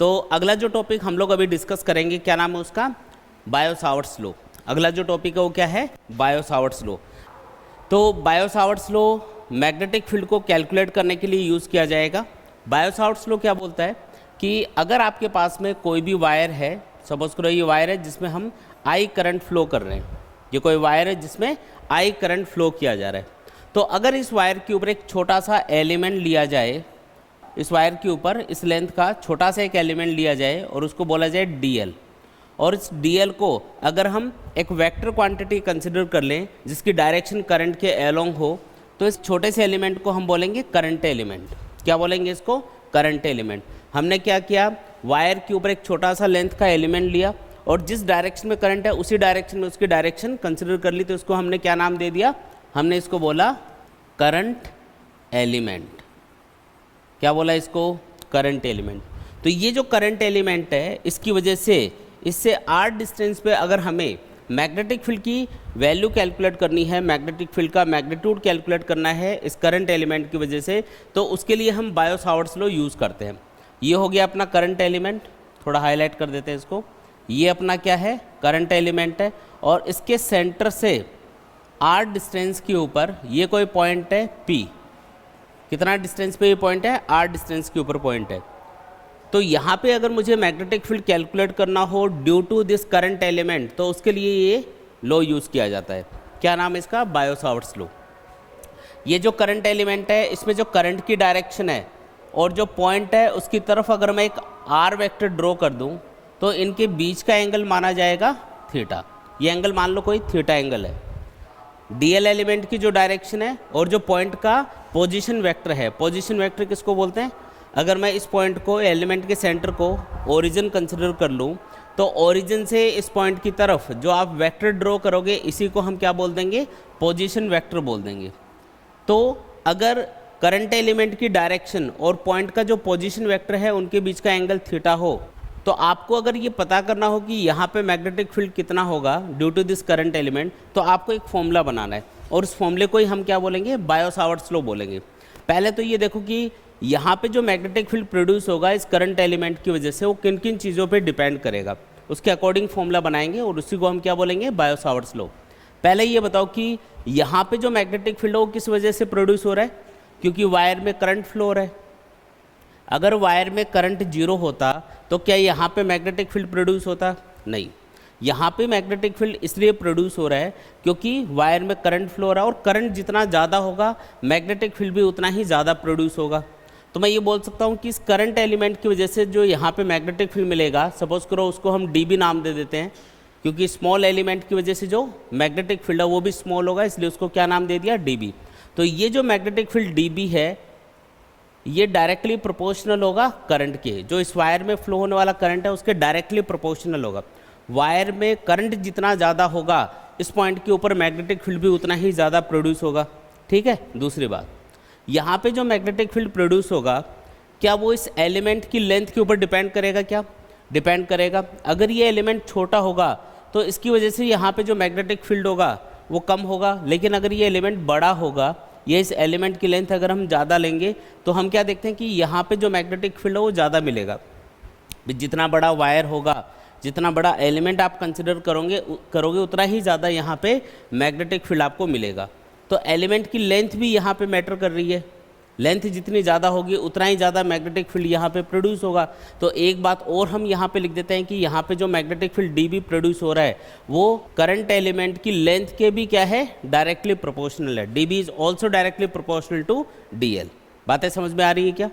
तो अगला जो टॉपिक हम लोग अभी डिस्कस करेंगे, क्या नाम है उसका, बायो-सावर्ट्स लॉ। अगला जो टॉपिक है वो क्या है, बायो-सावर्ट्स लॉ। तो बायो-सावर्ट्स लॉ मैग्नेटिक फील्ड को कैलकुलेट करने के लिए यूज़ किया जाएगा। बायो-सावर्ट्स लॉ क्या बोलता है कि अगर आपके पास में कोई भी वायर है, सपोज करो ये वायर है जिसमें हम आई करंट फ्लो कर रहे हैं, ये कोई वायर है जिसमें आई करंट फ्लो किया जा रहा है, तो अगर इस वायर के ऊपर एक छोटा सा एलिमेंट लिया जाए, इस वायर के ऊपर इस लेंथ का छोटा सा एक एलिमेंट लिया जाए और उसको बोला जाए dl, और इस dl को अगर हम एक वेक्टर क्वांटिटी कंसिडर कर लें जिसकी डायरेक्शन करंट के अलोंग हो, तो इस छोटे से एलिमेंट को हम बोलेंगे करंट एलिमेंट। क्या बोलेंगे इसको, करंट एलिमेंट। हमने क्या किया, वायर के ऊपर एक छोटा सा लेंथ का एलिमेंट लिया और जिस डायरेक्शन में करंट है उसी डायरेक्शन में उसकी डायरेक्शन कंसिडर कर ली, तो उसको हमने क्या नाम दे दिया, हमने इसको बोला करंट एलिमेंट। क्या बोला इसको, करंट एलिमेंट। तो ये जो करंट एलिमेंट है इसकी वजह से इससे r डिस्टेंस पे अगर हमें मैग्नेटिक फील्ड की वैल्यू कैलकुलेट करनी है, मैग्नेटिक फील्ड का मैग्नीट्यूड कैलकुलेट करना है इस करंट एलिमेंट की वजह से, तो उसके लिए हम बायो-सावर्ट्स लॉ यूज़ करते हैं। ये हो गया अपना करंट एलिमेंट, थोड़ा हाईलाइट कर देते हैं इसको। ये अपना क्या है, करंट एलिमेंट है, और इसके सेंटर से r डिस्टेंस के ऊपर ये कोई पॉइंट है P। कितना डिस्टेंस पे ये पॉइंट है, r डिस्टेंस के ऊपर पॉइंट है। तो यहाँ पे अगर मुझे मैग्नेटिक फील्ड कैलकुलेट करना हो due to this current element, तो उसके लिए ये लॉ यूज़ किया जाता है। क्या नाम है इसका, बायो-सावर्ट्स लॉ। ये जो करंट एलिमेंट है इसमें जो करंट की डायरेक्शन है और जो पॉइंट है उसकी तरफ अगर मैं एक r वेक्टर ड्रॉ कर दूँ, तो इनके बीच का एंगल माना जाएगा थीटा। ये एंगल मान लो कोई थीटा एंगल है। dl एलिमेंट की जो डायरेक्शन है और जो पॉइंट का पोजीशन वेक्टर है, पोजीशन वेक्टर किसको बोलते हैं, अगर मैं इस पॉइंट को, एलिमेंट के सेंटर को ओरिजिन कंसिडर कर लूँ, तो ओरिजिन से इस पॉइंट की तरफ जो आप वेक्टर ड्रॉ करोगे इसी को हम क्या बोल देंगे, पोजीशन वेक्टर बोल देंगे। तो अगर करंट एलिमेंट की डायरेक्शन और पॉइंट का जो पोजीशन वेक्टर है उनके बीच का एंगल थीटा हो, तो आपको अगर ये पता करना हो कि यहाँ पे मैग्नेटिक फील्ड कितना होगा due to this current element, तो आपको एक फॉर्मूला बनाना है और उस फॉर्मूले को ही हम क्या बोलेंगे, बायो-सावर्ट्स लॉ बोलेंगे। पहले तो ये देखो कि यहाँ पे जो मैग्नेटिक फील्ड प्रोड्यूस होगा इस करंट एलिमेंट की वजह से, वो किन किन चीज़ों पे डिपेंड करेगा, उसके अकॉर्डिंग फॉर्मूला बनाएंगे और उसी को हम क्या बोलेंगे, बायो-सावर्ट्स लॉ। पहले ये बताओ कि यहाँ पे जो मैग्नेटिक फील्ड है वो किस वजह से प्रोड्यूस हो रहा है, क्योंकि वायर में करंट फ्लो हो रहा है। अगर वायर में करंट जीरो होता तो क्या यहाँ पे मैग्नेटिक फील्ड प्रोड्यूस होता, नहीं। यहाँ पे मैग्नेटिक फील्ड इसलिए प्रोड्यूस हो रहा है क्योंकि वायर में करंट फ्लो हो रहा है, और करंट जितना ज़्यादा होगा मैग्नेटिक फील्ड भी उतना ही ज़्यादा प्रोड्यूस होगा। तो मैं ये बोल सकता हूँ कि इस करंट एलिमेंट की वजह से जो यहाँ पे मैग्नेटिक फील्ड मिलेगा, सपोज करो उसको हम dB नाम दे देते हैं, क्योंकि स्मॉल एलिमेंट की वजह से जो मैग्नेटिक फील्ड है वो भी स्मॉल होगा, इसलिए उसको क्या नाम दे दिया, dB। तो ये जो मैग्नेटिक फील्ड dB है ये डायरेक्टली प्रोपोर्शनल होगा करंट के, जो इस वायर में फ्लो होने वाला करंट है उसके डायरेक्टली प्रोपोर्शनल होगा। वायर में करंट जितना ज़्यादा होगा इस पॉइंट के ऊपर मैग्नेटिक फील्ड भी उतना ही ज़्यादा प्रोड्यूस होगा, ठीक है। दूसरी बात, यहाँ पे जो मैग्नेटिक फील्ड प्रोड्यूस होगा क्या वो इस एलिमेंट की लेंथ के ऊपर डिपेंड करेगा, क्या डिपेंड करेगा। अगर ये एलिमेंट छोटा होगा तो इसकी वजह से यहाँ पे जो मैग्नेटिक फील्ड होगा वो कम होगा, लेकिन अगर ये एलिमेंट बड़ा होगा, ये इस एलिमेंट की लेंथ अगर हम ज़्यादा लेंगे तो हम क्या देखते हैं कि यहाँ पे जो मैग्नेटिक फील्ड है वो ज़्यादा मिलेगा। जितना बड़ा वायर होगा, जितना बड़ा एलिमेंट आप कंसिडर करोगे उतना ही ज़्यादा यहाँ पे मैग्नेटिक फील्ड आपको मिलेगा। तो एलिमेंट की लेंथ भी यहाँ पे मैटर कर रही है, लेंथ जितनी ज़्यादा होगी उतना ही ज़्यादा मैग्नेटिक फील्ड यहाँ पे प्रोड्यूस होगा। तो एक बात और हम यहाँ पे लिख देते हैं कि यहाँ पे जो मैग्नेटिक फील्ड dB प्रोड्यूस हो रहा है वो करंट एलिमेंट की लेंथ के भी क्या है, डायरेक्टली प्रोपोर्शनल है। dB is also directly proportional to dl। बातें समझ में आ रही है क्या,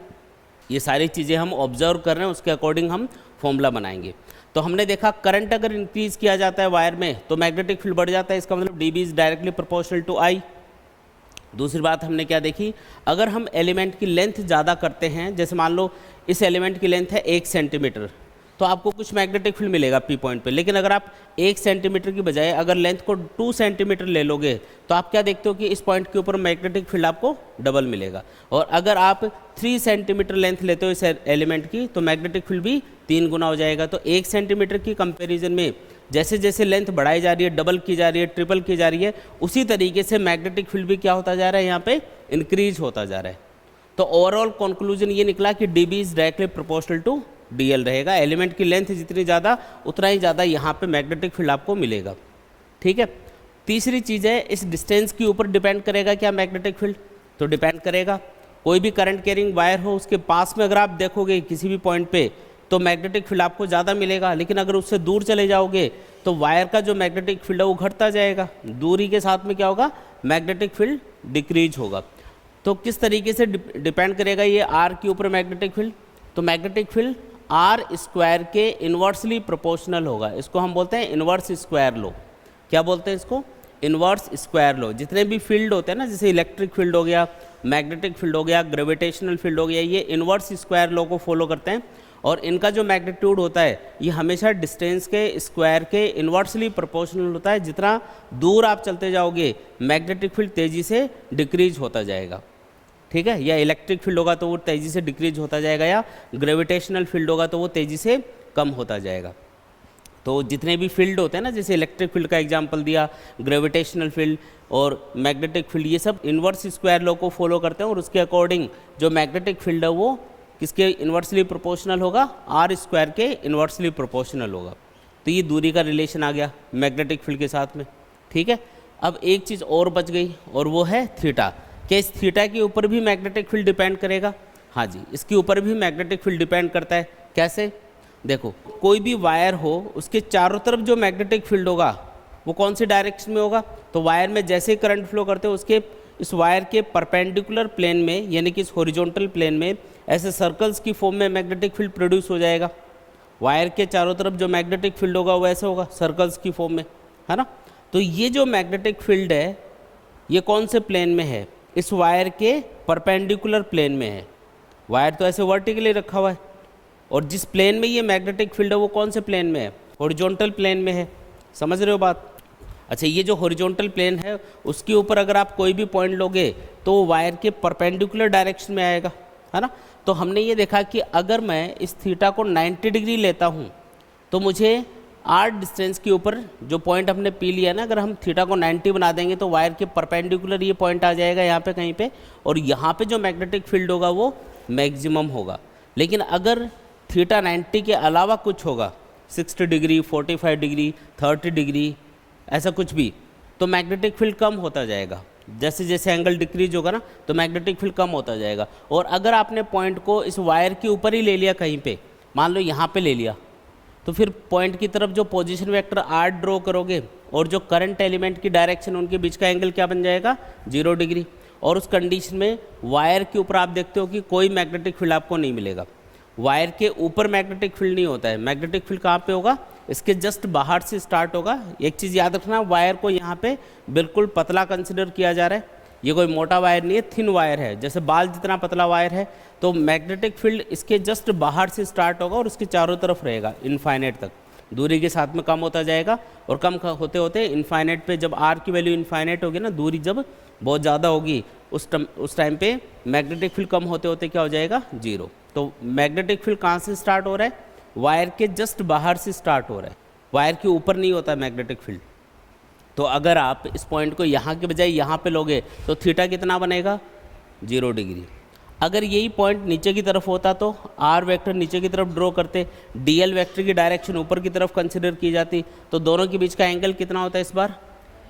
ये सारी चीज़ें हम ऑब्जर्व कर रहे हैं, उसके अकॉर्डिंग हम फॉर्मूला बनाएंगे। तो हमने देखा करंट अगर इंक्रीज किया जाता है वायर में तो मैग्नेटिक फील्ड बढ़ जाता है, इसका मतलब dB is directly proportional to I। दूसरी बात हमने क्या देखी, अगर हम एलिमेंट की लेंथ ज़्यादा करते हैं, जैसे मान लो इस एलिमेंट की लेंथ है 1 सेंटीमीटर, तो आपको कुछ मैग्नेटिक फील्ड मिलेगा P पॉइंट पे। लेकिन अगर आप 1 सेंटीमीटर की बजाय अगर लेंथ को 2 सेंटीमीटर ले लोगे तो आप क्या देखते हो कि इस पॉइंट के ऊपर मैग्नेटिक फील्ड आपको डबल मिलेगा। और अगर आप 3 सेंटीमीटर लेंथ लेते हो इस एलिमेंट की तो मैग्नेटिक फील्ड भी 3 गुना हो जाएगा। तो 1 सेंटीमीटर की कंपेरिजन में जैसे जैसे लेंथ बढ़ाई जा रही है, डबल की जा रही है, ट्रिपल की जा रही है, उसी तरीके से मैग्नेटिक फील्ड भी क्या होता जा रहा है, यहाँ पे इंक्रीज होता जा रहा है। तो ओवरऑल कंक्लूजन ये निकला कि dB is directly proportional to dl रहेगा। एलिमेंट की लेंथ जितनी ज़्यादा उतना ही ज़्यादा यहाँ पे मैग्नेटिक फील्ड आपको मिलेगा। ठीक है, तीसरी चीज़ है इस डिस्टेंस के ऊपर डिपेंड करेगा क्या मैग्नेटिक फील्ड, तो डिपेंड करेगा। कोई भी करंट कैरिंग वायर हो उसके पास में अगर आप देखोगे किसी भी पॉइंट पे तो मैग्नेटिक फील्ड आपको ज़्यादा मिलेगा, लेकिन अगर उससे दूर चले जाओगे तो वायर का जो मैग्नेटिक फील्ड है वो घटता जाएगा। दूरी के साथ में क्या होगा, मैग्नेटिक फील्ड डिक्रीज होगा। तो किस तरीके से डिपेंड करेगा ये आर के ऊपर मैग्नेटिक फील्ड, तो मैग्नेटिक फील्ड आर स्क्वायर के इन्वर्सली प्रोपोर्शनल होगा। इसको हम बोलते हैं इन्वर्स स्क्वायर लो। क्या बोलते हैं इसको, इन्वर्स स्क्वायर लो। जितने भी फील्ड होते हैं ना, जैसे इलेक्ट्रिक फील्ड हो गया, मैग्नेटिक फील्ड हो गया, ग्रेविटेशनल फील्ड हो गया, ये इन्वर्स स्क्वायर लॉ को फॉलो करते हैं और इनका जो मैग्नीट्यूड होता है ये हमेशा डिस्टेंस के स्क्वायर के इन्वर्सली प्रोपोर्शनल होता है। जितना दूर आप चलते जाओगे मैग्नेटिक फील्ड तेज़ी से डिक्रीज होता जाएगा। ठीक है, या इलेक्ट्रिक फील्ड होगा तो वो तेज़ी से डिक्रीज होता जाएगा, या ग्रेविटेशनल फील्ड होगा तो वो तेज़ी से कम होता जाएगा। तो जितने भी फील्ड होते हैं ना, जैसे इलेक्ट्रिक फील्ड का एग्जांपल दिया, ग्रेविटेशनल फील्ड और मैग्नेटिक फील्ड, ये सब इन्वर्स स्क्वायर लॉ को फॉलो करते हैं और उसके अकॉर्डिंग जो मैग्नेटिक फील्ड है वो किसके इन्वर्सली प्रोपोर्शनल होगा, आर स्क्वायर के इन्वर्सली प्रोपोर्शनल होगा। तो ये दूरी का रिलेशन आ गया मैग्नेटिक फील्ड के साथ में। ठीक है, अब एक चीज़ और बच गई और वो है थीटा। क्या इस थीटा के ऊपर भी मैग्नेटिक फील्ड डिपेंड करेगा? हाँ जी, इसके ऊपर भी मैग्नेटिक फील्ड डिपेंड करता है। कैसे, देखो कोई भी वायर हो उसके चारों तरफ जो मैग्नेटिक फील्ड होगा वो कौन सी डायरेक्शन में होगा, तो वायर में जैसे ही करंट फ्लो करते हो उसके इस वायर के परपेंडिकुलर प्लेन में, यानी कि इस हॉरिजॉन्टल प्लेन में ऐसे सर्कल्स की फॉर्म में मैग्नेटिक फील्ड प्रोड्यूस हो जाएगा। वायर के चारों तरफ जो मैग्नेटिक फील्ड होगा वो ऐसे होगा सर्कल्स की फॉर्म में, है ना। तो ये जो मैग्नेटिक फील्ड है ये कौन से प्लेन में है, इस वायर के परपेंडिकुलर प्लेन में है। वायर तो ऐसे वर्टिकली रखा हुआ है और जिस प्लेन में ये मैग्नेटिक फील्ड है वो कौन से प्लेन में है, हॉरिजॉन्टल प्लेन में है। समझ रहे हो बात? अच्छा, ये जो हॉरिजॉन्टल प्लेन है उसके ऊपर अगर आप कोई भी पॉइंट लोगे तो वायर के परपेंडिकुलर डायरेक्शन में आएगा, है ना। तो हमने ये देखा कि अगर मैं इस थीटा को 90 डिग्री लेता हूँ तो मुझे आर डिस्टेंस के ऊपर जो पॉइंट हमने पी लिया ना, अगर हम थीटा को 90 बना देंगे तो वायर के परपेंडिकुलर ये पॉइंट आ जाएगा यहाँ पे कहीं पे, और यहाँ पे जो मैग्नेटिक फील्ड होगा वो मैक्सिमम होगा। लेकिन अगर थीटा 90 के अलावा कुछ होगा, 60 डिग्री, 45 डिग्री, 30 डिग्री, ऐसा कुछ भी, तो मैग्नेटिक फील्ड कम होता जाएगा। जैसे जैसे एंगल डिक्रीज होगा ना तो मैग्नेटिक फील्ड कम होता जाएगा। और अगर आपने पॉइंट को इस वायर के ऊपर ही ले लिया कहीं पे, मान लो यहाँ पे ले लिया, तो फिर पॉइंट की तरफ जो पोजीशन वेक्टर आर ड्रॉ करोगे और जो करंट एलिमेंट की डायरेक्शन उनके बीच का एंगल क्या बन जाएगा, 0 डिग्री। और उस कंडीशन में वायर के ऊपर आप देखते हो कि कोई मैग्नेटिक फील्ड आपको नहीं मिलेगा। वायर के ऊपर मैग्नेटिक फील्ड नहीं होता है। मैग्नेटिक फील्ड कहाँ पे होगा, इसके जस्ट बाहर से स्टार्ट होगा। एक चीज़ याद रखना, वायर को यहाँ पे बिल्कुल पतला कंसिडर किया जा रहा है। ये कोई मोटा वायर नहीं है, थिन वायर है, जैसे बाल जितना पतला वायर है। तो मैग्नेटिक फील्ड इसके जस्ट बाहर से स्टार्ट होगा और उसके चारों तरफ रहेगा इनफाइनाइट तक। दूरी के साथ में कम होता जाएगा और कम होते होते इनफाइनाइट पे, जब आर की वैल्यू इनफाइनाइट होगी ना, दूरी जब बहुत ज़्यादा होगी उस टाइम पे मैग्नेटिक फील्ड कम होते होते क्या हो जाएगा, 0। तो मैग्नेटिक फील्ड कहाँ से स्टार्ट हो रहा है, वायर के जस्ट बाहर से स्टार्ट हो रहा है, वायर के ऊपर नहीं होता मैग्नेटिक फील्ड। तो अगर आप इस पॉइंट को यहाँ के बजाय यहाँ पे लोगे तो थीटा कितना बनेगा, 0 डिग्री। अगर यही पॉइंट नीचे की तरफ होता तो आर वेक्टर नीचे की तरफ ड्रॉ करते, डीएल वेक्टर की डायरेक्शन ऊपर की तरफ कंसिडर की जाती, तो दोनों के बीच का एंगल कितना होता है इस बार,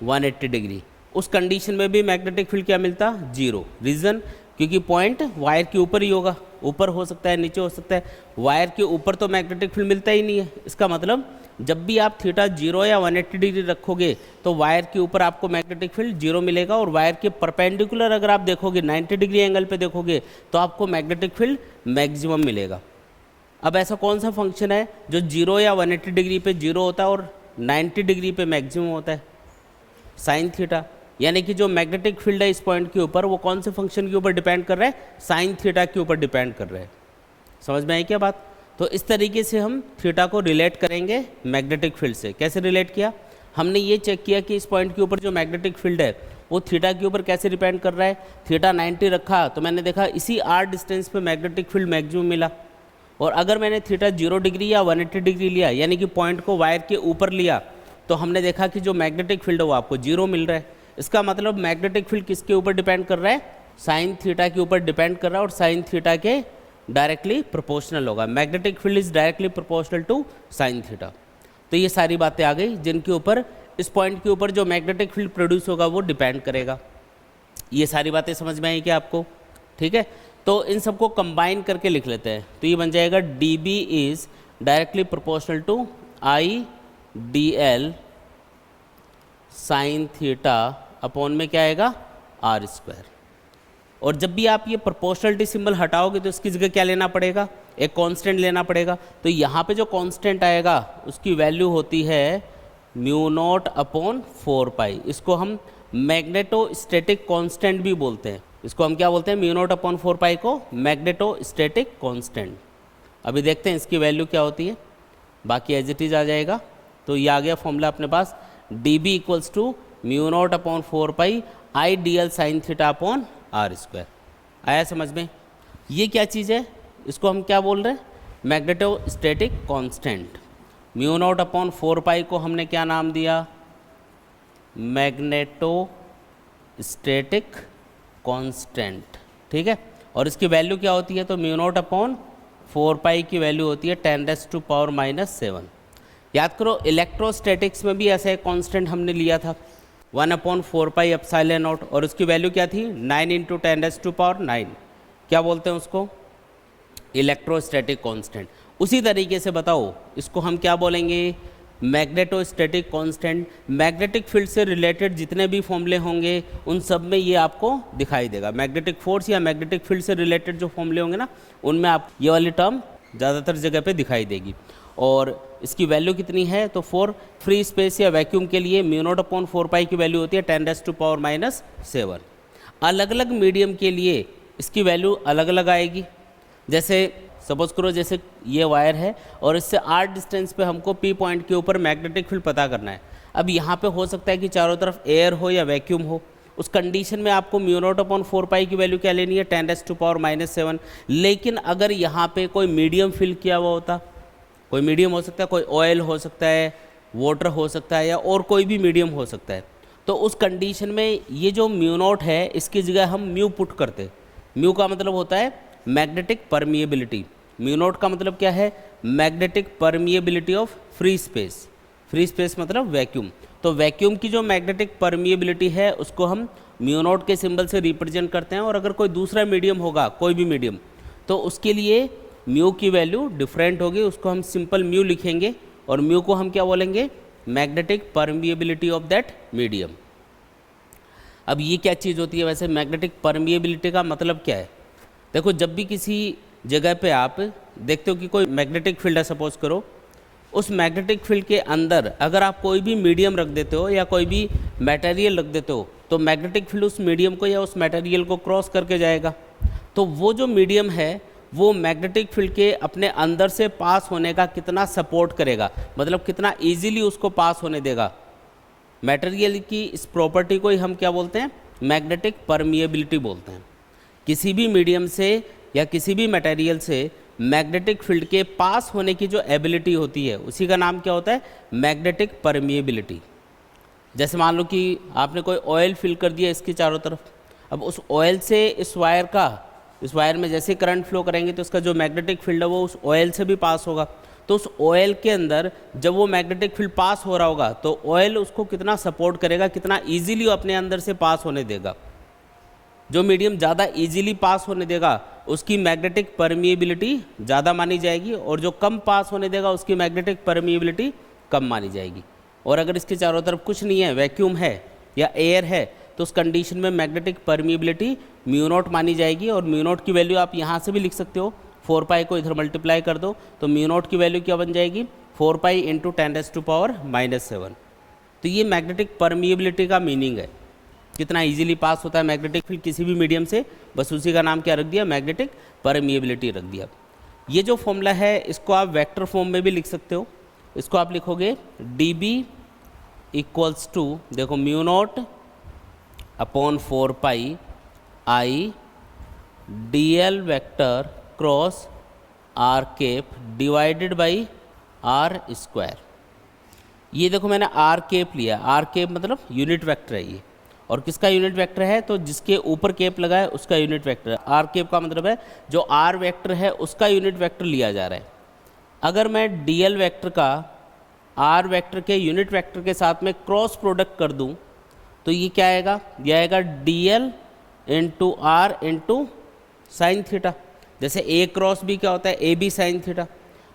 180 डिग्री। उस कंडीशन में भी मैग्नेटिक फील्ड क्या मिलता, 0। रीज़न, क्योंकि पॉइंट वायर के ऊपर ही होगा, ऊपर हो सकता है नीचे हो सकता है, वायर के ऊपर तो मैग्नेटिक फील्ड मिलता ही नहीं है। इसका मतलब जब भी आप थीटा 0 या 180 डिग्री रखोगे तो वायर के ऊपर आपको मैग्नेटिक फील्ड 0 मिलेगा, और वायर के परपेंडिकुलर अगर आप देखोगे 90 डिग्री एंगल पे देखोगे तो आपको मैग्नेटिक फील्ड मैक्सिमम मिलेगा। अब ऐसा कौन सा फंक्शन है जो 0 या 180 डिग्री पे 0 होता है और 90 डिग्री पे मैक्सिमम होता है, साइन थीटा। यानी कि जो मैग्नेटिक फील्ड है इस पॉइंट के ऊपर वो कौन से फंक्शन के ऊपर डिपेंड कर रहा है, साइन थीटा के ऊपर डिपेंड कर रहा है। समझ में आई क्या बात? तो इस तरीके से हम थीटा को रिलेट करेंगे मैग्नेटिक फील्ड से। कैसे रिलेट किया, हमने ये चेक किया कि इस पॉइंट के ऊपर जो मैग्नेटिक फील्ड है वो थीटा के ऊपर कैसे डिपेंड कर रहा है। थीटा 90 रखा तो मैंने देखा इसी आर डिस्टेंस पे मैग्नेटिक फील्ड मैक्सिमम मिला। और अगर मैंने थीटा 0 डिग्री या 180 डिग्री लिया, यानी कि पॉइंट को वायर के ऊपर लिया, तो हमने देखा कि जो मैग्नेटिक फील्ड है वो आपको 0 मिल रहा है। इसका मतलब मैग्नेटिक फील्ड किसके ऊपर डिपेंड कर रहा है, साइन थीटा के ऊपर डिपेंड कर रहा है, और साइन थीटा के डायरेक्टली प्रोपोर्शनल होगा। Magnetic field is directly proportional to sine theta. तो ये सारी बातें आ गई जिनके ऊपर, इस पॉइंट के ऊपर जो मैग्नेटिक फील्ड प्रोड्यूस होगा वो डिपेंड करेगा। ये सारी बातें समझ में आई क्या आपको? ठीक है, तो इन सबको कंबाइन करके लिख लेते हैं। तो ये बन जाएगा D B is directly proportional to I D L sine theta upon में क्या आएगा, आर स्क्वायर। और जब भी आप ये प्रोपोर्शनलिटी सिंबल हटाओगे तो इसकी जगह क्या लेना पड़ेगा, एक कांस्टेंट लेना पड़ेगा। तो यहाँ पे जो कांस्टेंट आएगा उसकी वैल्यू होती है म्यू नॉट अपॉन 4 पाई। इसको हम मैग्नेटोस्टैटिक कांस्टेंट भी बोलते हैं। इसको हम क्या बोलते हैं, म्यू नॉट अपॉन 4 पाई को मैग्नेटोस्टैटिक कांस्टेंट। अभी देखते हैं इसकी वैल्यू क्या होती है, बाकी एज इट इज आ जाएगा। तो ये आ गया फॉर्मूला अपने पास, d B equals to mu not upon 4 pi I D L sine theta upon are square. आया समझ में? ये क्या चीज़ है, इसको हम क्या बोल रहे हैं, magnetostatic constant. Mu naught upon 4 पाई को हमने क्या नाम दिया, मैग्नेटोस्टैटिक कांस्टेंट। ठीक है, और इसकी वैल्यू क्या होती है, तो म्यू नॉट अपॉन 4 पाई की वैल्यू होती है 10⁻⁻⁷। याद करो इलेक्ट्रोस्टैटिक्स में भी ऐसा एक कांस्टेंट हमने लिया था 1/4 पाई एप्सिलॉन नॉट, और उसकी वैल्यू क्या थी 9 × 10⁻⁹। क्या बोलते हैं उसको, इलेक्ट्रोस्टैटिक कांस्टेंट। उसी तरीके से बताओ इसको हम क्या बोलेंगे, मैग्नेटोस्टैटिक कांस्टेंट। मैग्नेटिक फील्ड से रिलेटेड जितने भी फॉर्मूले होंगे उन सब में ये आपको दिखाई देगा। मैग्नेटिक फोर्स या मैग्नेटिक फील्ड से रिलेटेड जो फॉर्मूले होंगे ना, उनमें आप ये वाली टर्म ज़्यादातर जगह पे दिखाई देगी। और इसकी वैल्यू कितनी है, तो फॉर फ्री स्पेस या वैक्यूम के लिए म्यू नॉट अपॉन 4 पाई की वैल्यू होती है 10⁻⁻⁷। अलग अलग मीडियम के लिए इसकी वैल्यू अलग अलग आएगी। जैसे सपोज करो जैसे ये वायर है और इससे r डिस्टेंस पे हमको P पॉइंट के ऊपर मैग्नेटिक फील्ड पता करना है। अब यहाँ पे हो सकता है कि चारों तरफ एयर हो या वैक्यूम हो, उस कंडीशन में आपको म्यू नॉट अपॉन 4 पाई की वैल्यू क्या लेनी है, 10⁻⁻⁷। लेकिन अगर यहाँ पे कोई मीडियम फिल किया हुआ होता, कोई मीडियम हो सकता है, कोई ऑयल हो सकता है, वाटर हो सकता है, या और कोई भी मीडियम हो सकता है, तो उस कंडीशन में ये जो म्यू नॉट है इसकी जगह हम म्यू पुट करते। म्यू का मतलब होता है मैग्नेटिक परमिएबिलिटी। म्यू नॉट का मतलब क्या है, magnetic permeability of free space. Free space मतलब वैक्यूम। तो वैक्यूम की जो मैग्नेटिक परमिएबिलिटी है उसको हम म्यू नॉट के सिंबल से रिप्रेजेंट करते हैं। और अगर कोई दूसरा मीडियम होगा, कोई भी मीडियम, तो उसके लिए म्यू की वैल्यू डिफरेंट होगी, उसको हम सिंपल म्यू लिखेंगे। और म्यू को हम क्या बोलेंगे, magnetic permeability of that medium. अब ये क्या चीज़ होती है वैसे, मैग्नेटिक परमिएबिलिटी का मतलब क्या है? देखो जब भी किसी जगह पे आप देखते हो कि कोई मैग्नेटिक फील्ड है, सपोज करो, उस मैग्नेटिक फील्ड के अंदर अगर आप कोई भी मीडियम रख देते हो या कोई भी मटेरियल रख देते हो, तो मैग्नेटिक फील्ड उस मीडियम को या उस मटेरियल को क्रॉस करके जाएगा। तो वो जो मीडियम है वो मैग्नेटिक फील्ड के अपने अंदर से पास होने का कितना सपोर्ट करेगा, मतलब कितना ईजीली उसको पास होने देगा। मटेरियल की इस प्रॉपर्टी को ही हम क्या बोलते हैं, मैग्नेटिक परमिएबिलिटी बोलते हैं। किसी भी मीडियम से या किसी भी मटेरियल से मैग्नेटिक फील्ड के पास होने की जो एबिलिटी होती है उसी का नाम क्या होता है, मैग्नेटिक परमिएबिलिटी। जैसे मान लो कि आपने कोई ऑयल फिल कर दिया इसके चारों तरफ, अब उस ऑयल से इस वायर में जैसे करंट फ्लो करेंगे तो उसका जो मैग्नेटिक फील्ड है वो उस ऑयल से भी पास होगा। तो उस ऑयल के अंदर जब वो मैग्नेटिक फील्ड पास हो रहा होगा तो ऑयल उसको कितना सपोर्ट करेगा, कितना ईजिली अपने अंदर से पास होने देगा। जो मीडियम ज़्यादा इजीली पास होने देगा उसकी मैग्नेटिक परमिएबिलिटी ज़्यादा मानी जाएगी, और जो कम पास होने देगा उसकी मैग्नेटिक परमिएबिलिटी कम मानी जाएगी। और अगर इसके चारों तरफ कुछ नहीं है, वैक्यूम है या एयर है, तो उस कंडीशन में मैग्नेटिक परमिएबिलिटी म्यू नॉट मानी जाएगी। और म्यू नॉट की वैल्यू आप यहाँ से भी लिख सकते हो, 4 पाई को इधर मल्टीप्लाई कर दो तो म्यू नॉट की वैल्यू क्या बन जाएगी, 4 पाई × 10⁻⁻⁷। तो ये मैग्नेटिक परमिएबिलिटी का मीनिंग है, कितना इजीली पास होता है मैग्नेटिक फील्ड किसी भी मीडियम से, बस उसी का नाम क्या रख दिया, मैग्नेटिक परमिएबिलिटी रख दिया। ये जो फॉर्मूला है इसको आप वेक्टर फॉर्म में भी लिख सकते हो। इसको आप लिखोगे dB इक्वल्स टू, देखो mu naught upon 4 pi I dl vector cross r cap divided by r square. ये देखो मैंने r कैप लिया, r कैप मतलब यूनिट वेक्टर है ये, और किसका यूनिट वेक्टर है, तो जिसके ऊपर केप लगा है उसका यूनिट वेक्टर है। आर केप का मतलब है जो आर वेक्टर है उसका यूनिट वेक्टर लिया जा रहा है। अगर मैं डीएल वेक्टर का आर वेक्टर के यूनिट वेक्टर के साथ में क्रॉस प्रोडक्ट कर दूं तो ये क्या आएगा, ये आएगा DL into R into sine theta. जैसे ए क्रॉस बी क्या होता है, ए बी साइन थीटा,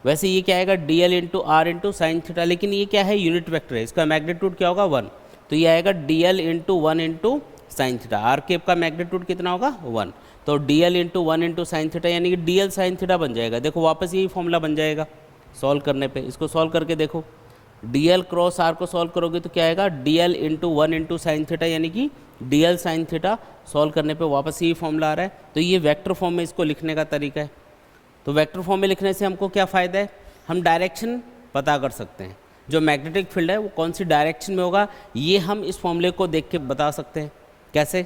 वैसे ये क्या आएगा DL into R into sine theta. लेकिन ये क्या है, यूनिट वेक्टर है, इसका मैग्नीट्यूड क्या होगा 1, तो ये आएगा DL into 1 into sine theta. R cap का मैग्नीट्यूड कितना होगा 1, तो DL into 1 into sine theta यानी कि डीएल साइन थीटा बन जाएगा। देखो वापस यही फॉर्मूला बन जाएगा सॉल्व करने पे। इसको सॉल्व करके देखो, डीएल क्रॉस आर को सॉल्व करोगे तो क्या आएगा DL into 1 into sine theta यानी कि डीएल साइन थीटा। सॉल्व करने पे वापस यही फॉर्मूला आ रहा है। तो ये वेक्टर फॉर्म में इसको लिखने का तरीका है। तो वेक्टर फॉर्म में लिखने से हमको क्या फ़ायदा है, हम डायरेक्शन पता कर सकते हैं। जो मैग्नेटिक फील्ड है वो कौन सी डायरेक्शन में होगा ये हम इस फॉर्मूले को देख के बता सकते हैं। कैसे,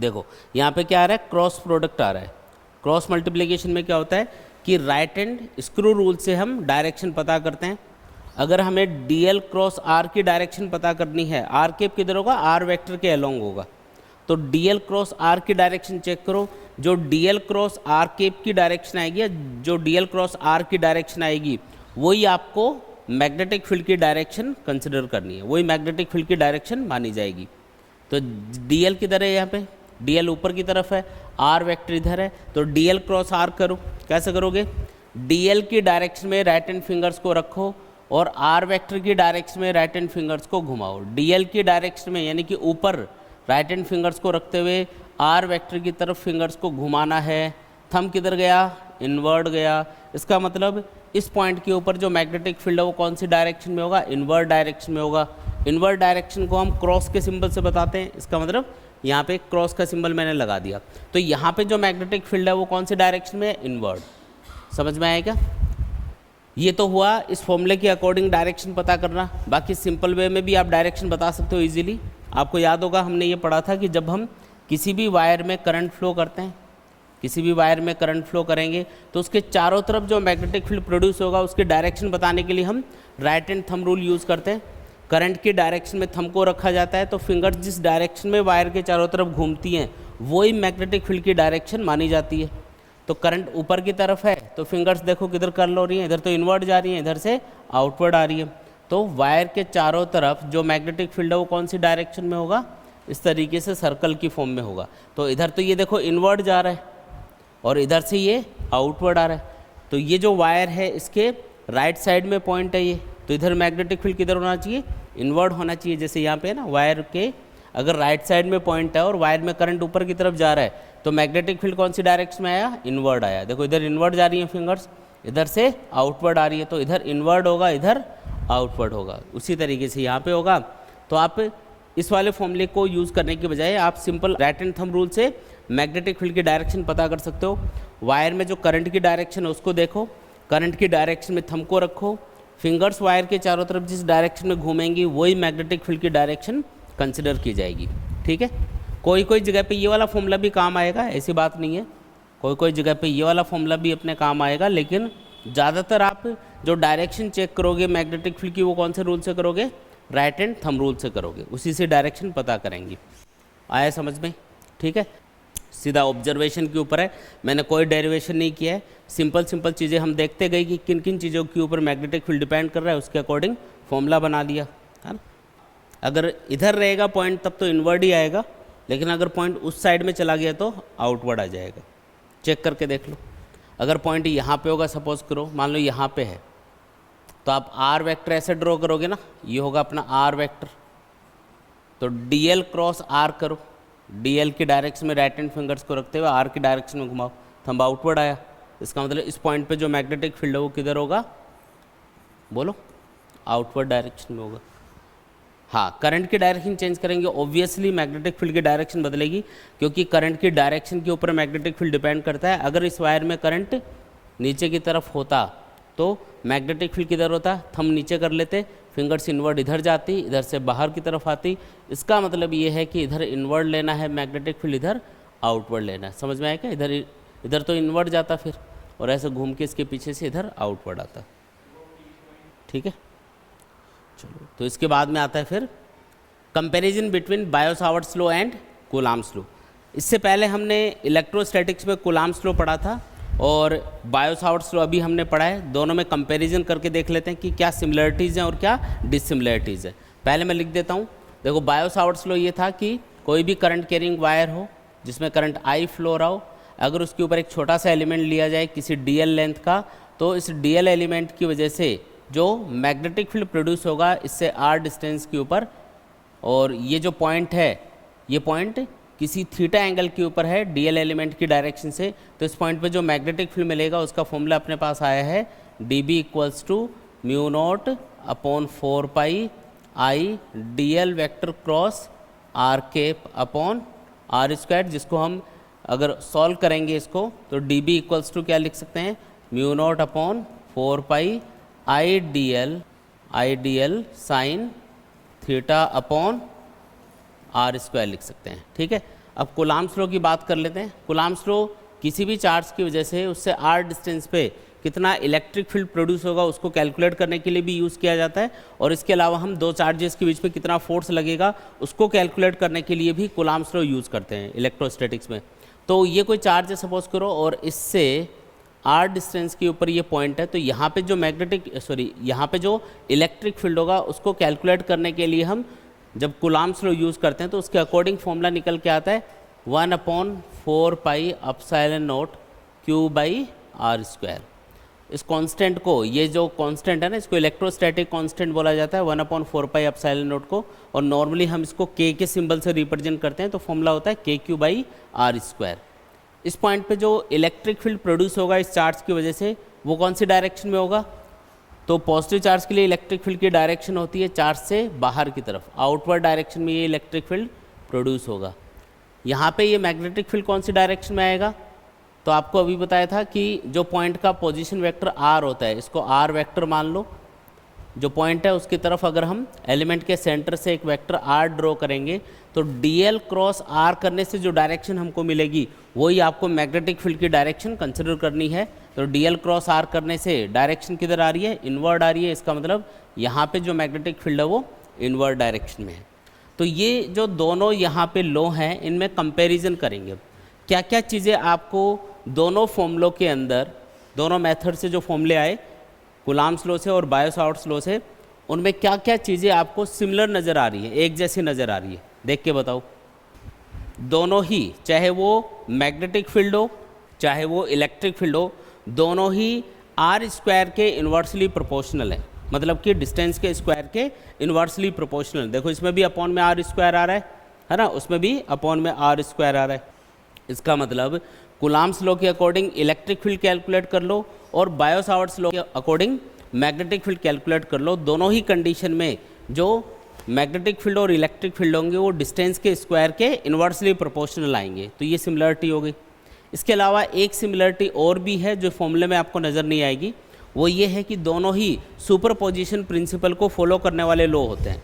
देखो यहाँ पे क्या आ रहा है, क्रॉस प्रोडक्ट आ रहा है। क्रॉस मल्टीप्लिकेशन में क्या होता है कि राइट हैंड स्क्रू रूल से हम डायरेक्शन पता करते हैं। अगर हमें डीएल क्रॉस आर की डायरेक्शन पता करनी है, आर केप किधर होगा, आर वेक्टर के अलोंग होगा, तो डीएल क्रॉस आर की डायरेक्शन चेक करो। जो डीएल क्रॉस आर केप की डायरेक्शन आएगी, जो डीएल क्रॉस आर की डायरेक्शन आएगी वही आपको मैग्नेटिक फील्ड की डायरेक्शन कंसिडर करनी है, वही मैग्नेटिक फील्ड की डायरेक्शन मानी जाएगी। तो डीएल किधर है, यहाँ पे डीएल ऊपर की तरफ है, आर वेक्टर इधर है, तो डीएल क्रॉस आर करो। कैसे करोगे, डीएल की डायरेक्शन में राइट हैंड फिंगर्स को रखो और आर वेक्टर की डायरेक्शन में राइट हैंड फिंगर्स को घुमाओ। डीएल की डायरेक्शन में यानी कि ऊपर राइट हैंड फिंगर्स को रखते हुए आर वेक्टर की तरफ फिंगर्स को घुमाना है। थंब किधर गया, इनवर्ड गया। इसका मतलब इस पॉइंट के ऊपर जो मैग्नेटिक फील्ड है वो कौन सी डायरेक्शन में होगा, इनवर्ड डायरेक्शन में होगा। इनवर्ड डायरेक्शन को हम क्रॉस के सिंबल से बताते हैं। इसका मतलब यहाँ पे क्रॉस का सिंबल मैंने लगा दिया, तो यहाँ पे जो मैग्नेटिक फील्ड है वो कौन सी डायरेक्शन में है, इनवर्ड। समझ में आया क्या? ये तो हुआ इस फॉर्मूले के अकॉर्डिंग डायरेक्शन पता करना। बाकी सिंपल वे में भी आप डायरेक्शन बता सकते हो इजीली। आपको याद होगा हमने ये पढ़ा था कि जब हम किसी भी वायर में करंट फ्लो करते हैं, किसी भी वायर में करंट फ्लो करेंगे तो उसके चारों तरफ जो मैग्नेटिक फील्ड प्रोड्यूस होगा उसकी डायरेक्शन बताने के लिए हम right hand thumb rule use करते हैं। करंट की डायरेक्शन में थंब को रखा जाता है, तो फिंगर्स जिस डायरेक्शन में वायर के चारों तरफ घूमती हैं वही मैग्नेटिक फील्ड की डायरेक्शन मानी जाती है। तो करंट ऊपर की तरफ है तो फिंगर्स देखो किधर कर्ल हो रही हैं, इधर तो इनवर्ड जा रही हैं, इधर से आउटवर्ड आ रही है। तो वायर के चारों तरफ जो मैग्नेटिक फील्ड है वो कौन सी डायरेक्शन में होगा, इस तरीके से सर्कल की फॉर्म में होगा। तो इधर तो ये देखो इनवर्ड जा रहा है और इधर से ये आउटवर्ड आ रहा है। तो ये जो वायर है इसके राइट साइड में पॉइंट है ये, तो इधर मैग्नेटिक फील्ड किधर होना चाहिए, इनवर्ड होना चाहिए। जैसे यहाँ पे है ना, वायर के अगर राइट साइड में पॉइंट है और वायर में करंट ऊपर की तरफ जा रहा है तो मैग्नेटिक फील्ड कौन सी डायरेक्शन में आया, इनवर्ड आया। देखो इधर इनवर्ड जा रही है फिंगर्स, इधर से आउटवर्ड आ रही है, तो इधर इनवर्ड होगा, इधर आउटवर्ड होगा। उसी तरीके से यहाँ पे होगा। तो आप इस वाले फॉर्मूले को यूज़ करने के बजाय आप simple right hand thumb rule से मैग्नेटिक फील्ड की डायरेक्शन पता कर सकते हो। वायर में जो करंट की डायरेक्शन है उसको देखो, करंट की डायरेक्शन में थंब को रखो, फिंगर्स वायर के चारों तरफ जिस डायरेक्शन में घूमेंगी वही मैग्नेटिक फील्ड की डायरेक्शन कंसिडर की जाएगी। ठीक है, कोई कोई जगह पे ये वाला फॉर्मूला भी काम आएगा, ऐसी बात नहीं है। कोई कोई जगह पे ये वाला फॉर्मूला भी अपने काम आएगा, लेकिन ज़्यादातर आप जो डायरेक्शन चेक करोगे मैग्नेटिक फील्ड की वो कौन से रूल से करोगे, राइट हैंड थंब रूल से करोगे, उसी से डायरेक्शन पता करेंगे। आया समझ में? ठीक है, सीधा ऑब्जर्वेशन के ऊपर है, मैंने कोई डेरिवेशन नहीं किया है। सिंपल सिंपल चीज़ें हम देखते गए कि किन किन चीज़ों के ऊपर मैग्नेटिक फील्ड डिपेंड कर रहा है, उसके अकॉर्डिंग फॉर्मूला बना दिया, है ना। अगर इधर रहेगा पॉइंट तब तो इनवर्ड ही आएगा, लेकिन अगर पॉइंट उस साइड में चला गया तो आउटवर्ड आ जाएगा। चेक करके देख लो, अगर पॉइंट यहाँ पे होगा, सपोज करो मान लो यहाँ पे है, तो आप आर वेक्टर ऐसे ड्रॉ करोगे ना, ये होगा अपना आर वेक्टर। तो डीएल क्रॉस आर करो, डीएल की डायरेक्शन में राइट हैंड फिंगर्स को रखते हुए आर की डायरेक्शन में घुमाओ, थंब आउटवर्ड आया। इसका मतलब इस पॉइंट पे जो मैग्नेटिक फील्ड है वो किधर होगा, बोलो, आउटवर्ड डायरेक्शन में होगा। हाँ, करंट की डायरेक्शन चेंज करेंगे, ऑब्वियसली मैग्नेटिक फील्ड की डायरेक्शन बदलेगी, क्योंकि करंट की डायरेक्शन के ऊपर मैग्नेटिक फील्ड डिपेंड करता है। अगर इस वायर में करंट नीचे की तरफ होता तो मैग्नेटिक फील्ड किधर होता, थंब नीचे कर लेते, फिंगर्स इनवर्ड इधर जाती, इधर से बाहर की तरफ आती। इसका मतलब ये है कि इधर इनवर्ड लेना है मैग्नेटिक फील्ड, इधर आउटवर्ड लेना है। समझ में आया क्या? इधर तो इनवर्ड जाता फिर, और ऐसे घूम के इसके पीछे से इधर आउटवर्ड आता। ठीक है, चलो, तो इसके बाद में आता है फिर comparison between bio-Savart's law and Coulomb's law. इससे पहले हमने इलेक्ट्रोस्टैटिक्स में कूलम्ब्स लॉ पढ़ा था और बायो-सावर्ट्स लॉ अभी हमने पढ़ा है। दोनों में कंपैरिजन करके देख लेते हैं कि क्या सिमिलरिटीज़ हैं और क्या डिससिमिलरिटीज़ है। पहले मैं लिख देता हूँ। देखो, बायो-सावर्ट्स लॉ ये था कि कोई भी करंट कैरिंग वायर हो जिसमें करंट आई फ्लो रहा हो, अगर उसके ऊपर एक छोटा सा एलिमेंट लिया जाए किसी डीएल लेंथ का, तो इस डीएल एलिमेंट की वजह से जो मैग्नेटिक फील्ड प्रोड्यूस होगा इससे आर डिस्टेंस के ऊपर, और ये जो पॉइंट है ये पॉइंट किसी थीटा एंगल के ऊपर है डीएल एलिमेंट की डायरेक्शन से, तो इस पॉइंट पे जो मैग्नेटिक फील्ड मिलेगा उसका फॉर्मूला अपने पास आया है dB equals to mu not upon 4 pi I DL vector cross R cap upon are square, जिसको हम अगर सॉल्व करेंगे इसको तो dB इक्वल्स टू क्या लिख सकते हैं, mu not upon 4 pi I D L sine theta upon are square लिख सकते हैं। ठीक है, अब कूलम्ब्स लॉ की बात कर लेते हैं। कूलम्ब्स लॉ किसी भी चार्ज की वजह से उससे आर डिस्टेंस पे कितना इलेक्ट्रिक फील्ड प्रोड्यूस होगा उसको कैलकुलेट करने के लिए भी यूज़ किया जाता है, और इसके अलावा हम दो चार्जेस के बीच में कितना फोर्स लगेगा उसको कैलकुलेट करने के लिए भी कूलम्ब्स लॉ यूज़ करते हैं इलेक्ट्रोस्टैटिक्स में। तो ये कोई चार्ज है सपोज करो, और इससे आर डिस्टेंस के ऊपर ये पॉइंट है, तो यहाँ पे जो यहाँ पे जो इलेक्ट्रिक फील्ड होगा उसको कैलकुलेट करने के लिए हम जब कूलम्ब्स लॉ यूज़ करते हैं तो उसके अकॉर्डिंग फॉर्मूला निकल के आता है 1/4 pi epsilon naught Q by R square. इस कांस्टेंट को, ये जो कांस्टेंट है ना, इसको इलेक्ट्रोस्टैटिक कांस्टेंट बोला जाता है 1/4 पाई एप्सिलॉन नॉट को, और नॉर्मली हम इसको के सिंबल से रिप्रेजेंट करते हैं, तो फॉर्मूला होता है KQ बाई आर स्क्वायर। इस पॉइंट पे जो इलेक्ट्रिक फील्ड प्रोड्यूस होगा इस चार्ज की वजह से वो कौन सी डायरेक्शन में होगा, तो पॉजिटिव चार्ज के लिए इलेक्ट्रिक फील्ड की डायरेक्शन होती है चार्ज से बाहर की तरफ, आउटवर्ड डायरेक्शन में ये इलेक्ट्रिक फील्ड प्रोड्यूस होगा। यहाँ पे ये मैग्नेटिक फील्ड कौन सी डायरेक्शन में आएगा, तो आपको अभी बताया था कि जो पॉइंट का पोजीशन वेक्टर आर होता है इसको आर वेक्टर मान लो। जो पॉइंट है उसकी तरफ अगर हम एलिमेंट के सेंटर से एक वेक्टर आर ड्रॉ करेंगे तो डीएल क्रॉस आर करने से जो डायरेक्शन हमको मिलेगी वही आपको मैग्नेटिक फील्ड की डायरेक्शन कंसिडर करनी है। तो डीएल क्रॉस आर करने से डायरेक्शन किधर आ रही है, इनवर्ड आ रही है। इसका मतलब यहाँ पे जो मैग्नेटिक फील्ड है वो इनवर्ड डायरेक्शन में है। तो ये जो दोनों यहाँ पे लॉ हैं इनमें कंपैरिजन करेंगे, क्या क्या चीज़ें आपको दोनों फॉर्मूलों के अंदर, दोनों मेथड से जो फॉर्मूले आए कूलम्ब्स लॉ से और बायो-सावर्ट्स लॉ से, उनमें क्या क्या चीज़ें आपको सिमिलर नज़र आ रही है, एक जैसी नज़र आ रही है, देख के बताओ। दोनों ही, चाहे वो मैग्नेटिक फील्ड हो चाहे वो इलेक्ट्रिक फील्ड हो, दोनों ही आर स्क्वायर के इन्वर्सली प्रोपोर्शनल है, मतलब कि डिस्टेंस के स्क्वायर के इन्वर्सली प्रोपोर्शनल। देखो इसमें भी अपॉन में आर स्क्वायर आ रहा है ना, उसमें भी अपॉन में आर स्क्वायर आ रहा है। इसका मतलब कूलम्ब्स लॉ के अकॉर्डिंग इलेक्ट्रिक फील्ड कैलकुलेट कर लो और बायो-सावर्ट्स लॉ के अकॉर्डिंग मैग्नेटिक फील्ड कैलकुलेट कर लो। दोनों ही कंडीशन में जो मैग्नेटिक फील्ड और इलेक्ट्रिक फील्ड होंगे वो डिस्टेंस के स्क्वायर के इन्वर्सली प्रोपोर्शनल आएंगे, तो ये सिमिलरिटी हो गई। इसके अलावा एक सिमिलरिटी और भी है जो फॉर्मूले में आपको नज़र नहीं आएगी, वो ये है कि दोनों ही सुपरपोजिशन प्रिंसिपल को फॉलो करने वाले लॉ होते हैं।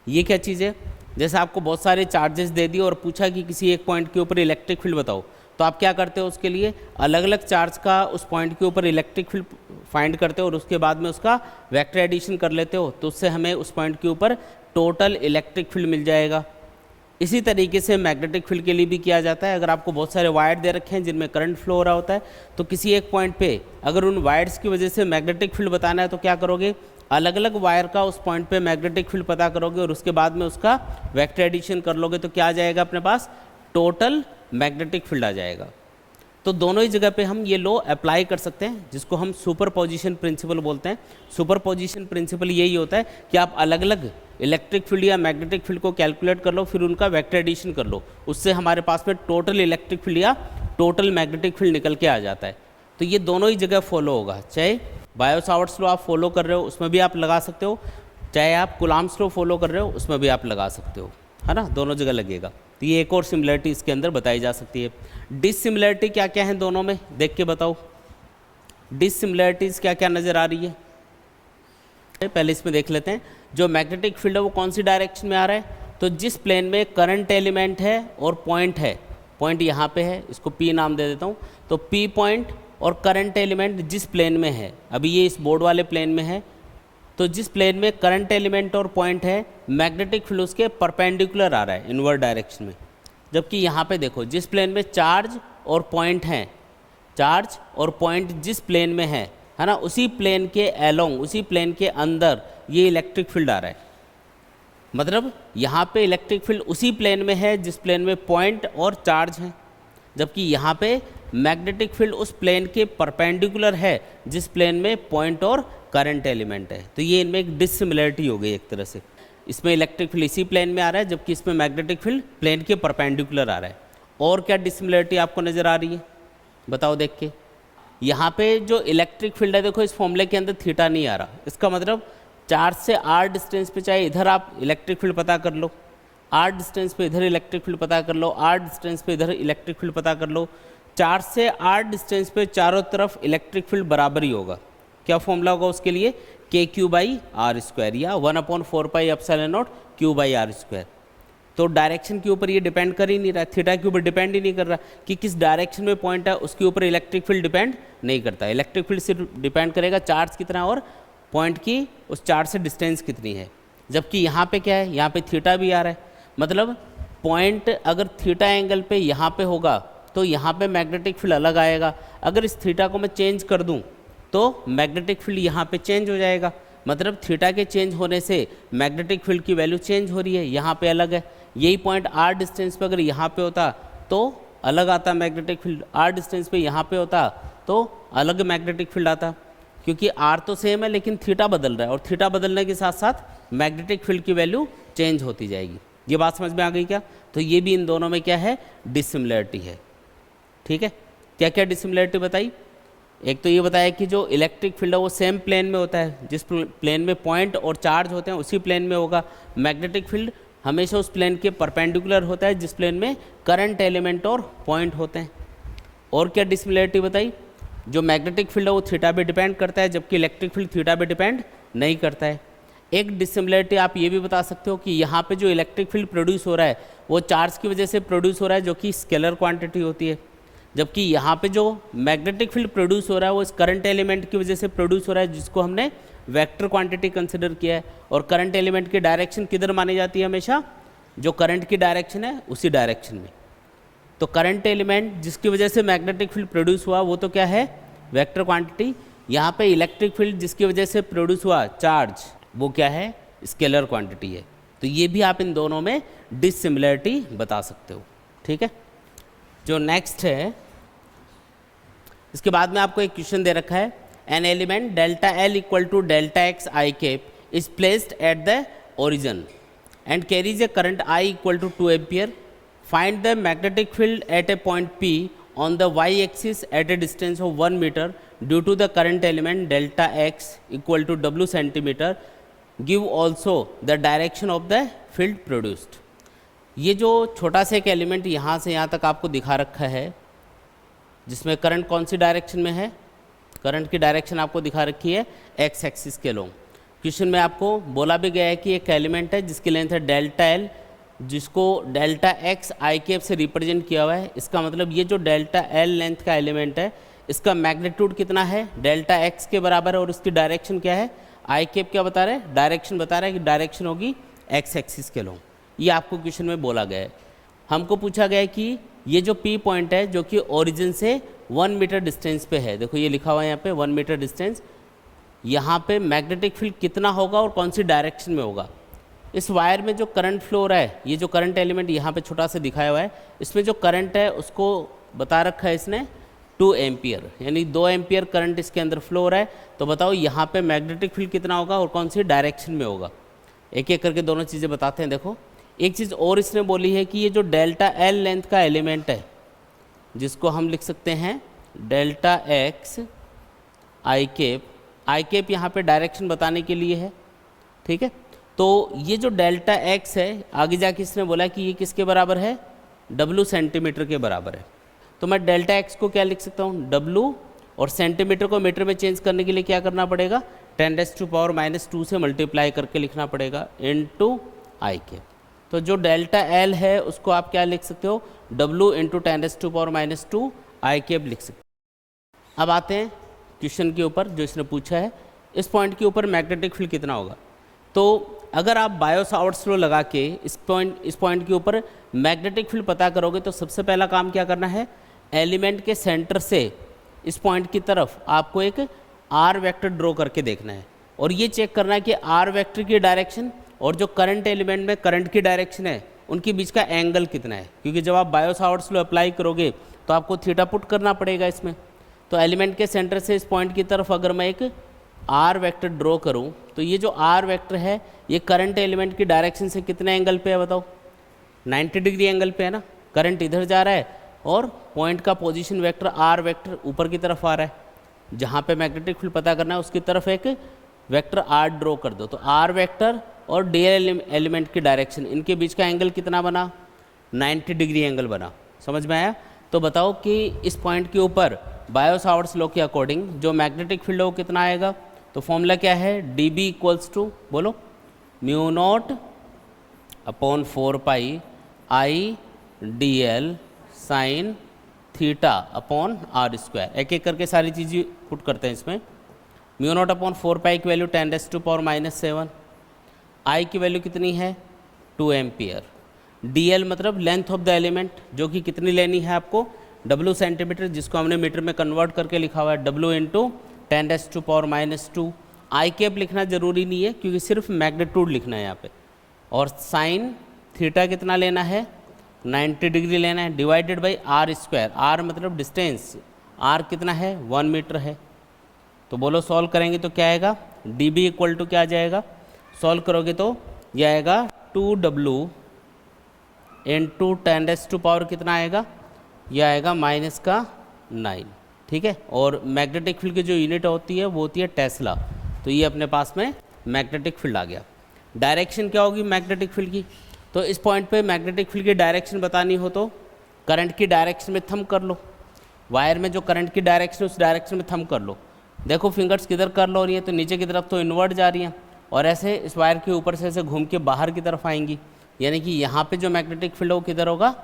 ये क्या चीज़ है, जैसे आपको बहुत सारे चार्जेस दे दिए और पूछा कि किसी एक पॉइंट के ऊपर इलेक्ट्रिक फील्ड बताओ, तो आप क्या करते हो, उसके लिए अलग अलग चार्ज का उस पॉइंट के ऊपर इलेक्ट्रिक फील्ड फाइंड करते हो और उसके बाद में उसका वेक्टर एडिशन कर लेते हो, तो उससे हमें उस पॉइंट के ऊपर टोटल इलेक्ट्रिक फील्ड मिल जाएगा। इसी तरीके से मैग्नेटिक फील्ड के लिए भी किया जाता है। अगर आपको बहुत सारे वायर दे रखे हैं जिनमें करंट फ्लो हो रहा होता है, तो किसी एक पॉइंट पे अगर उन वायर्स की वजह से मैग्नेटिक फील्ड बताना है तो क्या करोगे, अलग अलग वायर का उस पॉइंट पे मैग्नेटिक फील्ड पता करोगे और उसके बाद में उसका वेक्टर एडिशन कर लोगे, तो क्या आ जाएगा अपने पास, टोटल मैग्नेटिक फील्ड आ जाएगा। तो दोनों ही जगह पे हम ये लॉ अप्लाई कर सकते हैं, जिसको हम सुपरपोजिशन प्रिंसिपल बोलते हैं। सुपरपोजिशन प्रिंसिपल यही होता है कि आप अलग अलग इलेक्ट्रिक फील्ड या मैग्नेटिक फील्ड को कैलकुलेट कर लो, फिर उनका वेक्टर एडिशन कर लो, उससे हमारे पास में टोटल इलेक्ट्रिक फील्ड या टोटल मैग्नेटिक फील्ड निकल के आ जाता है। तो ये दोनों ही जगह फॉलो होगा, चाहे बायो-सावर्ट्स लॉ आप फॉलो कर रहे हो उसमें भी आप लगा सकते हो, चाहे आप कूलम्ब्स लॉ फॉलो कर रहे हो उसमें भी आप लगा सकते हो, है ना, दोनों जगह लगेगा। तो ये एक और सिमिलरिटी इसके अंदर बताई जा सकती है। डिससिमिलरिटी क्या क्या है दोनों में, देख के बताओ, डिससिमिलरिटीज़ क्या क्या नज़र आ रही है। पहले इसमें देख लेते हैं, जो मैग्नेटिक फील्ड है वो कौन सी डायरेक्शन में आ रहा है, तो जिस प्लेन में करंट एलिमेंट है और पॉइंट है, पॉइंट यहाँ पे है, इसको P नाम दे देता हूँ, तो P पॉइंट और करंट एलिमेंट जिस प्लेन में है, अभी ये इस बोर्ड वाले प्लेन में है, तो जिस प्लेन में करंट एलिमेंट और पॉइंट है, मैग्नेटिक फील्ड उसके परपेंडिकुलर आ रहा है इनवर्ड डायरेक्शन में। जबकि यहाँ पे देखो जिस प्लेन में चार्ज और पॉइंट हैं, चार्ज और पॉइंट जिस प्लेन में है ना, उसी प्लेन के एलोंग, उसी प्लेन के अंदर ये इलेक्ट्रिक फील्ड आ रहा है। मतलब यहाँ पे इलेक्ट्रिक फील्ड उसी प्लेन में है जिस प्लेन में पॉइंट और चार्ज हैं, जबकि यहाँ पे मैग्नेटिक फील्ड उस प्लेन के परपेंडिकुलर है जिस प्लेन में पॉइंट और करंट एलिमेंट है। तो ये इनमें एक डिसिमिलरिटी हो गई एक तरह से। इसमें इलेक्ट्रिक फील्ड इसी प्लेन में आ रहा है, जबकि इसमें मैग्नेटिक फील्ड प्लेन के परपेंडिकुलर आ रहा है। और क्या डिसिमिलरिटी आपको नज़र आ रही है, बताओ देख के। यहाँ पे जो इलेक्ट्रिक फील्ड है, देखो इस फॉर्मूले के अंदर थीटा नहीं आ रहा। इसका मतलब चार्ज से r डिस्टेंस पे चाहे इधर आप इलेक्ट्रिक फील्ड पता कर लो, r डिस्टेंस पे इधर इलेक्ट्रिक फील्ड पता कर लो, r डिस्टेंस पे इधर इलेक्ट्रिक फील्ड पता कर लो, चार्ज से r डिस्टेंस पे चारों तरफ इलेक्ट्रिक फील्ड बराबर ही होगा। क्या फॉर्मूला होगा उसके लिए, KQ/r² या 1/4πε0 Q/r²। तो डायरेक्शन के ऊपर ये डिपेंड कर ही नहीं रहा, थीटा के ऊपर डिपेंड ही नहीं कर रहा कि किस डायरेक्शन में पॉइंट है, उसके ऊपर इलेक्ट्रिक फील्ड डिपेंड नहीं करता। इलेक्ट्रिक फील्ड सिर्फ डिपेंड करेगा चार्ज कितना और पॉइंट की उस चार्ज से डिस्टेंस कितनी है। जबकि यहाँ पे क्या है, यहाँ पे थीटा भी आ रहा है। मतलब पॉइंट अगर थीटा एंगल पे यहाँ पे होगा तो यहाँ पे मैग्नेटिक फील्ड अलग आएगा। अगर इस थीटा को मैं चेंज कर दूँ तो मैग्नेटिक फील्ड यहाँ पे चेंज हो जाएगा। मतलब थीटा के चेंज होने से मैग्नेटिक फील्ड की वैल्यू चेंज हो रही है, यहाँ पे अलग है। यही पॉइंट r डिस्टेंस पे अगर यहाँ पे होता तो अलग आता मैग्नेटिक फील्ड, r डिस्टेंस पे यहाँ पे होता तो अलग मैग्नेटिक फील्ड आता, क्योंकि r तो सेम है लेकिन थीटा बदल रहा है, और थीटा बदलने के साथ साथ मैग्नेटिक फील्ड की वैल्यू चेंज होती जाएगी। ये बात समझ में आ गई क्या? तो ये भी इन दोनों में क्या है, डिसिमिलरिटी है। ठीक है, क्या क्या डिसिमिलरिटी बताई? एक तो ये बताया कि जो इलेक्ट्रिक फील्ड है वो सेम प्लेन में होता है, जिस प्लेन में पॉइंट और चार्ज होते हैं उसी प्लेन में होगा। मैग्नेटिक फील्ड हमेशा उस प्लेन के परपेंडिकुलर होता है जिस प्लेन में करंट एलिमेंट और पॉइंट होते हैं। और क्या डिसिमिलरिटी बताई? जो मैग्नेटिक फील्ड है वो थीटा पे डिपेंड करता है, जबकि इलेक्ट्रिक फील्ड थीटा पे डिपेंड नहीं करता है। एक डिसिमिलरिटी आप ये भी बता सकते हो कि यहाँ पे जो इलेक्ट्रिक फील्ड प्रोड्यूस हो रहा है वो चार्ज की वजह से प्रोड्यूस हो रहा है, जो कि स्केलर क्वांटिटी होती है। जबकि यहाँ पे जो मैग्नेटिक फील्ड प्रोड्यूस हो रहा है वो इस करंट एलिमेंट की वजह से प्रोड्यूस हो रहा है, जिसको हमने वेक्टर क्वांटिटी कंसिडर किया है। और करंट एलिमेंट की डायरेक्शन किधर मानी जाती है? हमेशा जो करंट की डायरेक्शन है उसी डायरेक्शन में। तो करंट एलिमेंट जिसकी वजह से मैग्नेटिक फील्ड प्रोड्यूस हुआ वो तो क्या है, वेक्टर क्वांटिटी। यहाँ पे इलेक्ट्रिक फील्ड जिसकी वजह से प्रोड्यूस हुआ चार्ज, वो क्या है, स्केलर क्वांटिटी है। तो ये भी आप इन दोनों में डिसिमिलरिटी बता सकते हो। ठीक है, जो नेक्स्ट है इसके बाद में आपको एक क्वेश्चन दे रखा है, an element delta L equal to delta X I cap is placed at the origin and carries a current I equal to 2 ampere. Find the magnetic field at a point P on the y axis at a distance of 1 meter due to the current element delta x equal to w centimeter. Give also the direction of the field produced. ये जो छोटा सा एक element यहाँ से यहाँ तक आपको दिखा रखा है, जिसमें करंट कौन सी डायरेक्शन में है, करंट की डायरेक्शन आपको दिखा रखी है एक्स एक्सिस के लोग। क्वेश्चन में आपको बोला भी गया है कि एक एलिमेंट है जिसकी लेंथ है डेल्टा एल, जिसको डेल्टा एक्स आई कैप से रिप्रेजेंट किया हुआ है। इसका मतलब ये जो डेल्टा एल लेंथ का एलिमेंट है इसका मैग्नीट्यूड कितना है, डेल्टा एक्स के बराबर है, और उसकी डायरेक्शन क्या है, आई कैप क्या बता रहा है, डायरेक्शन बता रहा है कि डायरेक्शन होगी एक्स एक्सिस के लोग। ये आपको क्वेश्चन में बोला गया है। हमको पूछा गया है कि ये जो पी पॉइंट है जो कि ओरिजिन से 1 मीटर डिस्टेंस पे है, देखो ये लिखा हुआ है यहाँ पे 1 मीटर डिस्टेंस, यहाँ पे मैग्नेटिक फील्ड कितना होगा और कौन सी डायरेक्शन में होगा। इस वायर में जो करंट फ्लो हो रहा है, ये जो करंट एलिमेंट यहाँ पे छोटा सा दिखाया हुआ है, इसमें जो करंट है उसको बता रखा है इसने 2 एम्पियर, यानी 2 एम्पियर करंट इसके अंदर फ्लो हो रहा है। तो बताओ यहाँ पे मैग्नेटिक फील्ड कितना होगा और कौन सी डायरेक्शन में होगा। एक एक करके दोनों चीज़ें बताते हैं। देखो एक चीज़ और इसने बोली है कि ये जो डेल्टा एल लेंथ का एलिमेंट है, जिसको हम लिख सकते हैं डेल्टा एक्स आई कैप यहाँ पे डायरेक्शन बताने के लिए है। ठीक है, तो ये जो डेल्टा एक्स है आगे जाके इसने बोला कि ये किसके बराबर है, W सेंटीमीटर के बराबर है। तो मैं डेल्टा एक्स को क्या लिख सकता हूँ, W, और सेंटीमीटर को मीटर में चेंज करने के लिए क्या करना पड़ेगा, 10⁻⁻² से मल्टीप्लाई करके लिखना पड़ेगा इनटू आई कैप। तो जो डेल्टा एल है उसको आप क्या लिख सकते हो, W इंटू 10⁻² आई कैप लिख सकते हो। अब आते हैं क्वेश्चन के ऊपर जो इसने पूछा है इस पॉइंट के ऊपर मैग्नेटिक फील्ड कितना होगा। तो अगर आप बायो सावर्ट्स लॉ लगा के इस पॉइंट के ऊपर मैग्नेटिक फील्ड पता करोगे तो सबसे पहला काम क्या करना है, एलिमेंट के सेंटर से इस पॉइंट की तरफ आपको एक आर वेक्टर ड्रॉ करके देखना है और ये चेक करना है कि आर वेक्टर की डायरेक्शन और जो करंट एलिमेंट में करंट की डायरेक्शन है उनके बीच का एंगल कितना है, क्योंकि जब आप बायो सावर्ट्स लॉ अप्लाई करोगे तो आपको थीटा पुट करना पड़ेगा इसमें। तो एलिमेंट के सेंटर से इस पॉइंट की तरफ अगर मैं एक आर वेक्टर ड्रॉ करूं तो ये जो आर वेक्टर है ये करंट एलिमेंट की डायरेक्शन से कितने एंगल पे है बताओ, 90 डिग्री एंगल पे है ना। करंट इधर जा रहा है और पॉइंट का पोजीशन वेक्टर आर वेक्टर ऊपर की तरफ आ रहा है। जहाँ पे मैग्नेटिक फील्ड पता करना है उसकी तरफ एक वेक्टर आर ड्रॉ कर दो। तो आर वेक्टर और डी एलिमेंट की डायरेक्शन इनके बीच का एंगल कितना बना, 90 डिग्री एंगल बना। समझ में आया। तो बताओ कि इस पॉइंट के ऊपर बायो सावर्ट्स लॉ के अकॉर्डिंग जो मैग्नेटिक फील्ड है वो कितना आएगा। तो फॉर्मूला क्या है, डी बी इक्वल्स टू बोलो mu not upon 4 pi I D L sine theta upon are square. एक एक करके सारी चीज़ें पुट करते हैं इसमें। म्यू नॉट अपॉन 4 पाई की वैल्यू 10⁻⁻⁷, आई की वैल्यू कितनी है 2 एम्पियर, डी एल मतलब लेंथ ऑफ द एलिमेंट जो कि कितनी लेनी है आपको W सेंटीमीटर, जिसको हमने मीटर में कन्वर्ट करके लिखा हुआ है W इंटू 10⁻⁻²। आई कैप लिखना जरूरी नहीं है क्योंकि सिर्फ मैग्नीट्यूड लिखना है यहाँ पे। और साइन थीटा कितना लेना है 90 डिग्री लेना है, divided by R square. R मतलब डिस्टेंस, आर कितना है 1 मीटर है। तो बोलो सॉल्व करेंगे तो क्या आएगा, डी बी इक्वल टू क्या आ जाएगा, सॉल्व करोगे तो यह आएगा 2W इंटू 10⁻⁻ कितना आएगा, यह आएगा -9। ठीक है। और मैग्नेटिक फील्ड की जो यूनिट होती है वो होती है टेस्ला। तो ये अपने पास में मैग्नेटिक फील्ड आ गया। डायरेक्शन क्या होगी मैग्नेटिक फील्ड की, तो इस पॉइंट पे मैग्नेटिक फील्ड की डायरेक्शन बतानी हो तो करंट की डायरेक्शन में थंब कर लो। वायर में जो करंट की डायरेक्शन उस डायरेक्शन में थंब कर लो। देखो फिंगर्स किधर कर लो रही है, तो नीचे की तरफ तो इन्वर्ट जा रही हैं और ऐसे इस वायर के ऊपर से ऐसे घूम के बाहर की तरफ आएंगी। यानी कि यहाँ पे जो मैग्नेटिक फील्ड है वो किधर होगा,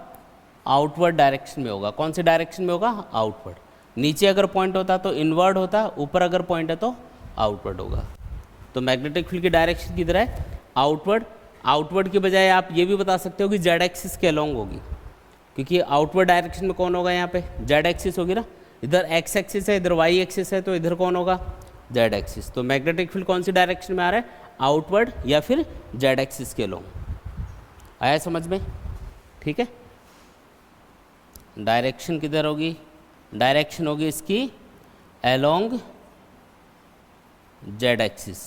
आउटवर्ड डायरेक्शन में होगा। कौन सी डायरेक्शन में होगा, आउटवर्ड। नीचे अगर पॉइंट होता तो इनवर्ड होता, ऊपर अगर पॉइंट है तो आउटवर्ड होगा। तो मैग्नेटिक फील्ड की डायरेक्शन किधर है, आउटवर्ड। आउटवर्ड के बजाय आप ये भी बता सकते हो कि जेड एक्सिस के अलोंग होगी, क्योंकि आउटवर्ड डायरेक्शन में कौन होगा, यहाँ पे जेड एक्सिस होगी ना। इधर एक्स एक्सिस है, इधर वाई एक्सिस है, तो इधर कौन होगा, जेड एक्सिस। तो मैग्नेटिक फील्ड कौन सी डायरेक्शन में आ रहा है, आउटवर्ड या फिर जेड एक्सिस के अलोंग। आया समझ में। ठीक है। डायरेक्शन किधर होगी, डायरेक्शन होगी इसकी अलोंग जेड एक्सिस।